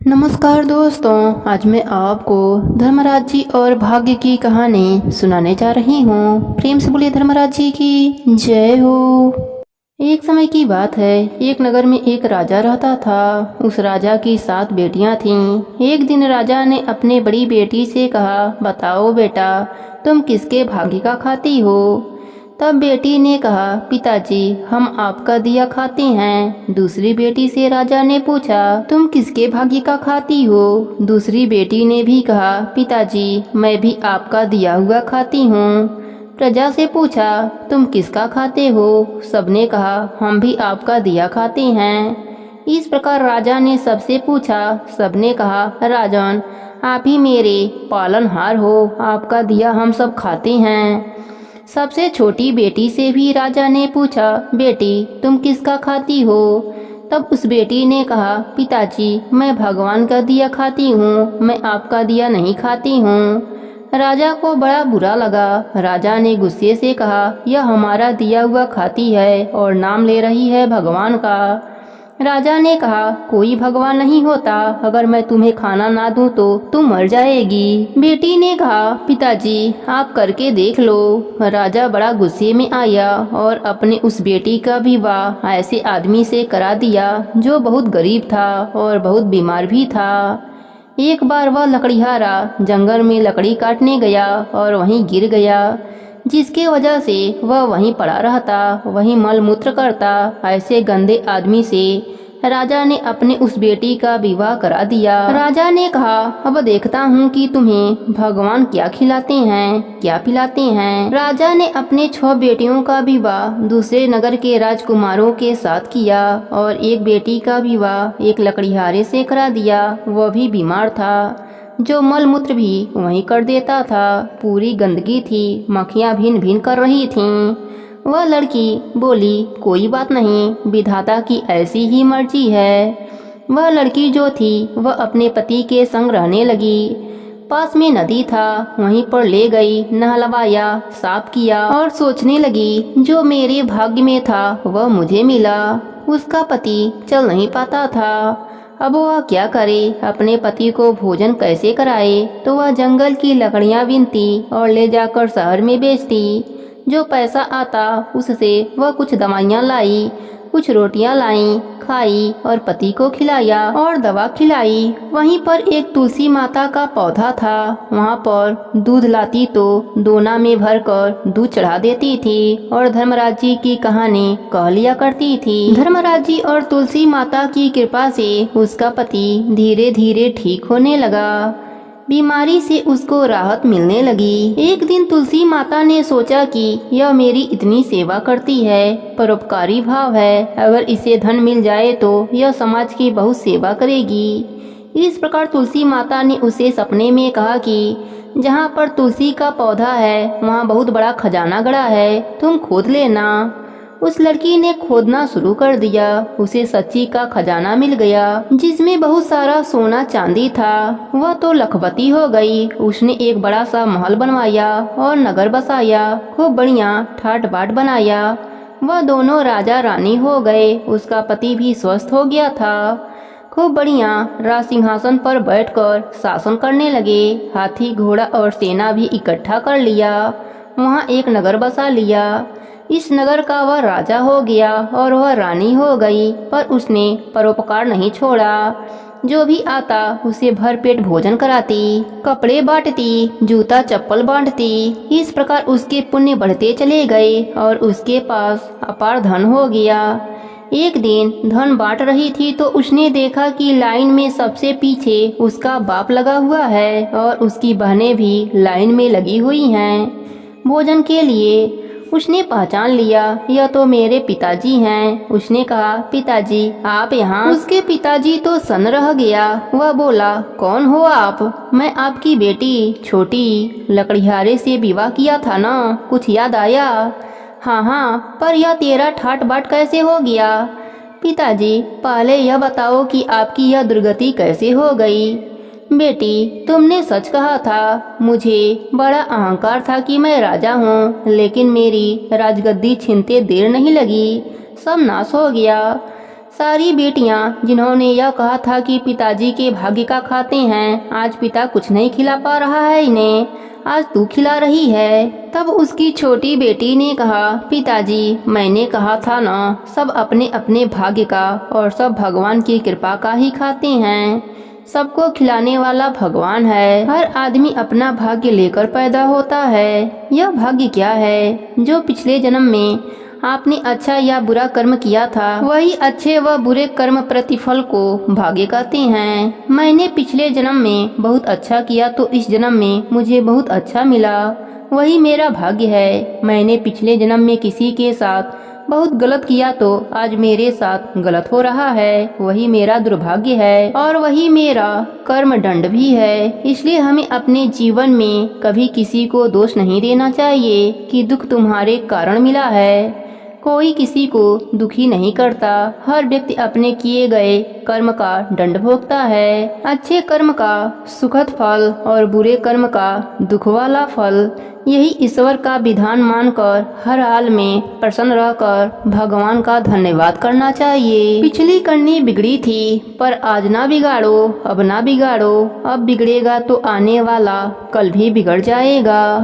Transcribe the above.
नमस्कार दोस्तों, आज मैं आपको धर्मराज जी और भाग्य की कहानी सुनाने जा रही हूँ। प्रेम से बोलिए धर्मराज जी की जय हो। एक समय की बात है, एक नगर में एक राजा रहता था। उस राजा की 7 बेटियां थीं। एक दिन राजा ने अपने बड़ी बेटी से कहा, बताओ बेटा, तुम किसके भाग्य का खाती हो। तब बेटी ने कहा, पिताजी, हम आपका दिया खाते हैं। दूसरी बेटी से राजा ने पूछा, तुम किसके भाग्य का खाती हो। दूसरी बेटी ने भी कहा, पिताजी, मैं भी आपका दिया हुआ खाती हूँ। प्रजा से पूछा, तुम किसका खाते हो। सबने कहा, हम भी आपका दिया खाते हैं। इस प्रकार राजा ने सबसे पूछा। सबने कहा, राजन, आप ही मेरे पालनहार हो, आपका दिया हम सब खाते हैं। सबसे छोटी बेटी से भी राजा ने पूछा, बेटी, तुम किसका खाती हो। तब उस बेटी ने कहा, पिताजी, मैं भगवान का दिया खाती हूँ, मैं आपका दिया नहीं खाती हूँ। राजा को बड़ा बुरा लगा। राजा ने गुस्से से कहा, यह हमारा दिया हुआ खाती है और नाम ले रही है भगवान का। राजा ने कहा, कोई भगवान नहीं होता, अगर मैं तुम्हें खाना ना दूं तो तुम मर जाएगी। बेटी ने कहा, पिताजी, आप करके देख लो। राजा बड़ा गुस्से में आया और अपने उस बेटी का विवाह ऐसे आदमी से करा दिया जो बहुत गरीब था और बहुत बीमार भी था। एक बार वह लकड़ीहारा जंगल में लकड़ी काटने गया और वहीं गिर गया, जिसके वजह से वह वहीं पड़ा रहता, वहीं मल मूत्र करता। ऐसे गंदे आदमी से राजा ने अपने उस बेटी का विवाह करा दिया। राजा ने कहा, अब देखता हूँ कि तुम्हें भगवान क्या खिलाते हैं, क्या पिलाते हैं। राजा ने अपने 6 बेटियों का विवाह दूसरे नगर के राजकुमारों के साथ किया और एक बेटी का विवाह एक लकड़ीहारे से करा दिया। वह भी बीमार था, जो मल मूत्र भी वहीं कर देता था। पूरी गंदगी थी, मक्खियाँ भिन भिन कर रही थीं। वह लड़की बोली, कोई बात नहीं, विधाता की ऐसी ही मर्जी है। वह लड़की जो थी वह अपने पति के संग रहने लगी। पास में नदी था, वहीं पर ले गई, नहलवाया, साफ किया और सोचने लगी, जो मेरे भाग्य में था वह मुझे मिला। उसका पति चल नहीं पाता था, अब वह क्या करे, अपने पति को भोजन कैसे कराए। तो वह जंगल की लकड़ियां बीनती और ले जाकर शहर में बेचती। जो पैसा आता उससे वह कुछ दवाइयाँ लाई, कुछ रोटियां लाई, खाई और पति को खिलाया और दवा खिलाई। वहीं पर एक तुलसी माता का पौधा था, वहाँ पर दूध लाती तो दोना में भरकर दूध चढ़ा देती थी और धर्मराज जी की कहानी कह लिया करती थी। धर्मराज जी और तुलसी माता की कृपा से उसका पति धीरे धीरे ठीक होने लगा। बीमारी से उसको राहत मिलने लगी। एक दिन तुलसी माता ने सोचा कि यह मेरी इतनी सेवा करती है, परोपकारी भाव है, अगर इसे धन मिल जाए तो यह समाज की बहुत सेवा करेगी। इस प्रकार तुलसी माता ने उसे सपने में कहा कि जहाँ पर तुलसी का पौधा है वहाँ बहुत बड़ा खजाना गड़ा है, तुम खोद लेना। उस लड़की ने खोदना शुरू कर दिया। उसे सच्ची का खजाना मिल गया, जिसमें बहुत सारा सोना चांदी था। वह तो लखपति हो गई। उसने एक बड़ा सा महल बनवाया और नगर बसाया, खूब बढ़िया ठाट बाट बनाया। वह दोनों राजा रानी हो गए। उसका पति भी स्वस्थ हो गया था। खूब बढ़िया राज सिंहासन पर बैठकर शासन करने लगे। हाथी, घोड़ा और सेना भी इकट्ठा कर लिया। वहाँ एक नगर बसा लिया। इस नगर का वह राजा हो गया और वह रानी हो गई, पर उसने परोपकार नहीं छोड़ा। जो भी आता उसे भरपेट भोजन कराती, कपड़े बांटती, जूता चप्पल बांटती। इस प्रकार उसके पुण्य बढ़ते चले गए और उसके पास अपार धन हो गया। एक दिन धन बांट रही थी तो उसने देखा कि लाइन में सबसे पीछे उसका बाप लगा हुआ है और उसकी बहनें भी लाइन में लगी हुई हैं भोजन के लिए। उसने पहचान लिया, यह तो मेरे पिताजी हैं। उसने कहा, पिताजी आप यहाँ। उसके पिताजी तो सन्न रह गया। वह बोला, कौन हो आप। मैं आपकी बेटी छोटी लकड़ीहारे से विवाह किया था ना, कुछ याद आया। हाँ हाँ, पर यह तेरा ठाट बाट कैसे हो गया। पिताजी पहले यह बताओ कि आपकी यह दुर्गति कैसे हो गई। बेटी, तुमने सच कहा था। मुझे बड़ा अहंकार था कि मैं राजा हूँ, लेकिन मेरी राजगद्दी छीनते देर नहीं लगी, सब नाश हो गया। सारी बेटियां जिन्होंने यह कहा था कि पिताजी के भाग्य का खाते हैं, आज पिता कुछ नहीं खिला पा रहा है इन्हें, आज तू खिला रही है। तब उसकी छोटी बेटी ने कहा, पिताजी मैंने कहा था ना, सब अपने अपने भाग्य का और सब भगवान की कृपा का ही खाते हैं। सबको खिलाने वाला भगवान है। हर आदमी अपना भाग्य लेकर पैदा होता है। यह भाग्य क्या है? जो पिछले जन्म में आपने अच्छा या बुरा कर्म किया था, वही अच्छे व बुरे कर्म प्रतिफल को भाग्य कहते हैं। मैंने पिछले जन्म में बहुत अच्छा किया तो इस जन्म में मुझे बहुत अच्छा मिला, वही मेरा भाग्य है। मैंने पिछले जन्म में किसी के साथ बहुत गलत किया तो आज मेरे साथ गलत हो रहा है, वही मेरा दुर्भाग्य है और वही मेरा कर्म दंड भी है। इसलिए हमें अपने जीवन में कभी किसी को दोष नहीं देना चाहिए कि दुख तुम्हारे कारण मिला है। कोई किसी को दुखी नहीं करता। हर व्यक्ति अपने किए गए कर्म का दंड भोगता है। अच्छे कर्म का सुखद फल और बुरे कर्म का दुख वाला फल, यही ईश्वर का विधान मानकर हर हाल में प्रसन्न रहकर भगवान का धन्यवाद करना चाहिए। पिछली करनी बिगड़ी थी पर आज ना बिगाड़ो, अब ना बिगाड़ो। अब बिगड़ेगा तो आने वाला कल भी बिगड़ जाएगा।